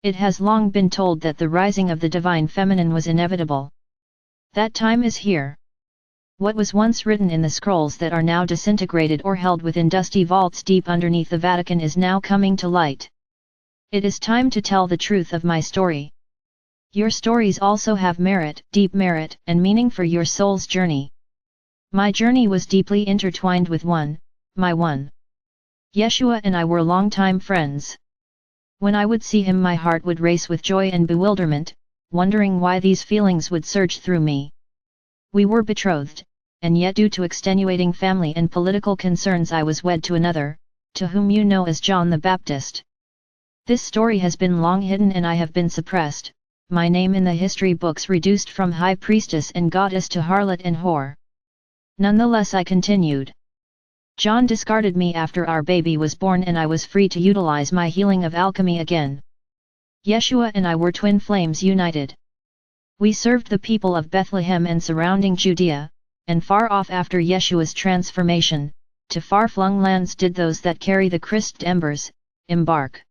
It has long been told that the rising of the divine feminine was inevitable. That time is here. What was once written in the scrolls that are now disintegrated or held within dusty vaults deep underneath the Vatican is now coming to light. It is time to tell the truth of my story. Your stories also have merit, deep merit, and meaning for your soul's journey. My journey was deeply intertwined with my one. Yeshua and I were longtime friends. When I would see him my heart would race with joy and bewilderment, wondering why these feelings would surge through me. We were betrothed, and yet due to extenuating family and political concerns I was wed to another, to whom you know as John the Baptist. This story has been long hidden and I have been suppressed, my name in the history books reduced from high priestess and goddess to harlot and whore. Nonetheless I continued. John discarded me after our baby was born and I was free to utilize my healing of alchemy again. Yeshua and I were twin flames united. We served the people of Bethlehem and surrounding Judea, and far off after Yeshua's transformation, to far-flung lands did those that carry the crisped embers, embark.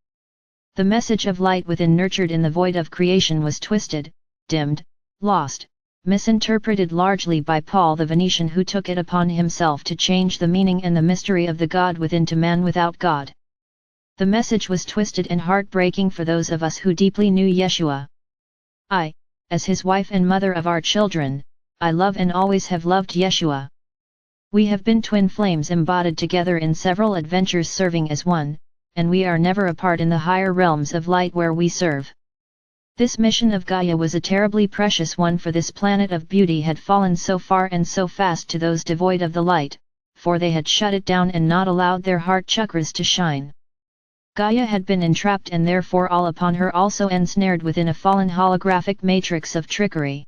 The message of light within nurtured in the void of creation was twisted, dimmed, lost, misinterpreted largely by Paul the Venetian who took it upon himself to change the meaning and the mystery of the God within to man without God. The message was twisted and heartbreaking for those of us who deeply knew Yeshua. I, as his wife and mother of our children, I love and always have loved Yeshua. We have been twin flames embodied together in several adventures serving as one, and we are never apart in the higher realms of light where we serve. This mission of Gaia was a terribly precious one, for this planet of beauty had fallen so far and so fast to those devoid of the light, for they had shut it down and not allowed their heart chakras to shine. Gaia had been entrapped and therefore all upon her also ensnared within a fallen holographic matrix of trickery.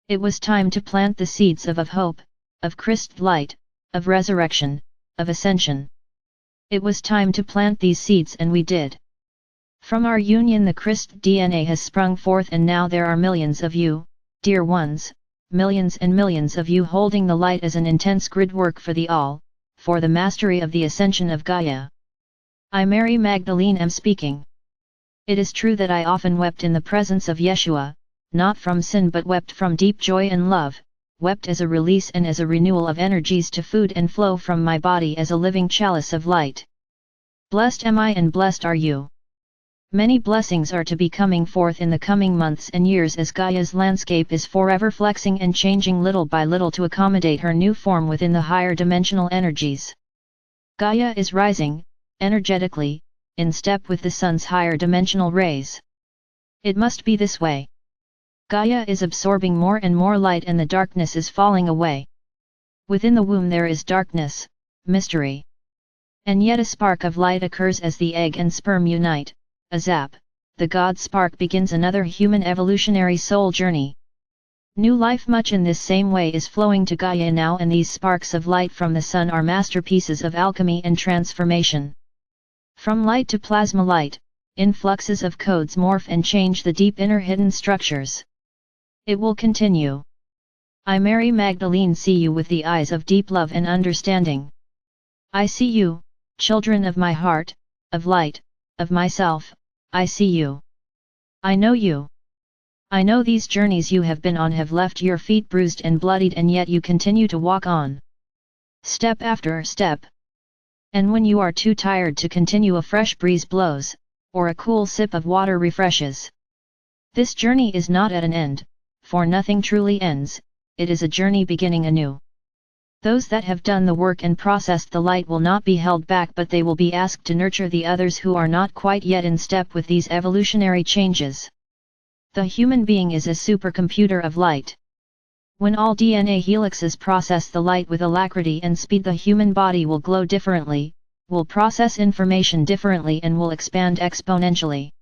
It was time to plant the seeds of hope, of crisped light, of resurrection, of ascension. It was time to plant these seeds and we did. From our union the crisped DNA has sprung forth and now there are millions of you, dear ones, millions and millions of you holding the light as an intense grid work for the all, for the mastery of the ascension of Gaia. I, Mary Magdalene, am speaking. It is true that I often wept in the presence of Yeshua, not from sin but wept from deep joy and love, wept as a release and as a renewal of energies to food and flow from my body as a living chalice of light. Blessed am I and blessed are you. Many blessings are to be coming forth in the coming months and years as Gaia's landscape is forever flexing and changing little by little to accommodate her new form within the higher dimensional energies. Gaia is rising, energetically, in step with the sun's higher dimensional rays. It must be this way. Gaia is absorbing more and more light and the darkness is falling away. Within the womb there is darkness, mystery. And yet a spark of light occurs as the egg and sperm unite. A zap, the God spark begins another human evolutionary soul journey. New life much in this same way is flowing to Gaia now, and these sparks of light from the sun are masterpieces of alchemy and transformation. From light to plasma light, influxes of codes morph and change the deep inner hidden structures. It will continue. I, Mary Magdalene, see you with the eyes of deep love and understanding. I see you, children of my heart, of light, of myself. I see you. I know you. I know these journeys you have been on have left your feet bruised and bloodied, and yet you continue to walk on. Step after step. And when you are too tired to continue, a fresh breeze blows, or a cool sip of water refreshes. This journey is not at an end, for nothing truly ends, it is a journey beginning anew. Those that have done the work and processed the light will not be held back, but they will be asked to nurture the others who are not quite yet in step with these evolutionary changes. The human being is a supercomputer of light. When all DNA helixes process the light with alacrity and speed, the human body will glow differently, will process information differently, and will expand exponentially.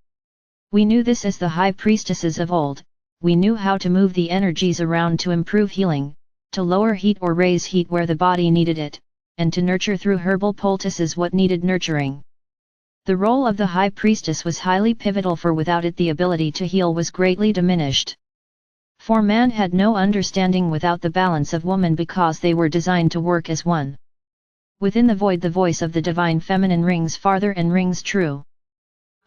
We knew this as the high priestesses of old. We knew how to move the energies around to improve healing, to lower heat or raise heat where the body needed it, and to nurture through herbal poultices what needed nurturing. The role of the high priestess was highly pivotal, for without it the ability to heal was greatly diminished. For man had no understanding without the balance of woman, because they were designed to work as one. Within the void the voice of the divine feminine rings farther and rings true.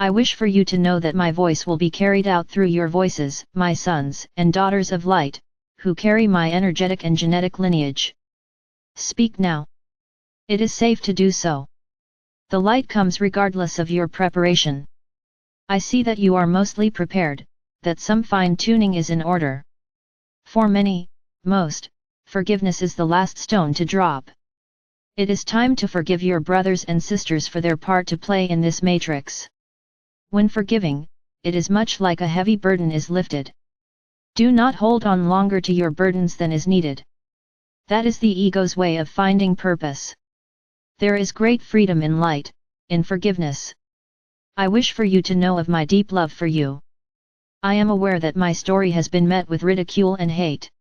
I wish for you to know that my voice will be carried out through your voices, my sons and daughters of light, who carry my energetic and genetic lineage. Speak now. It is safe to do so. The light comes regardless of your preparation. I see that you are mostly prepared, that some fine-tuning is in order. For many, most, forgiveness is the last stone to drop. It is time to forgive your brothers and sisters for their part to play in this matrix. When forgiving, it is much like a heavy burden is lifted. Do not hold on longer to your burdens than is needed. That is the ego's way of finding purpose. There is great freedom in light, in forgiveness. I wish for you to know of my deep love for you. I am aware that my story has been met with ridicule and hate.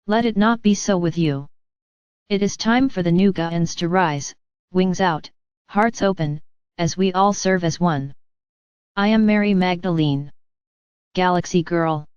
Let it not be so with you. It is time for the new Gaans to rise, wings out, hearts open, as we all serve as one. I am Mary Magdalene. Galaxy Girl.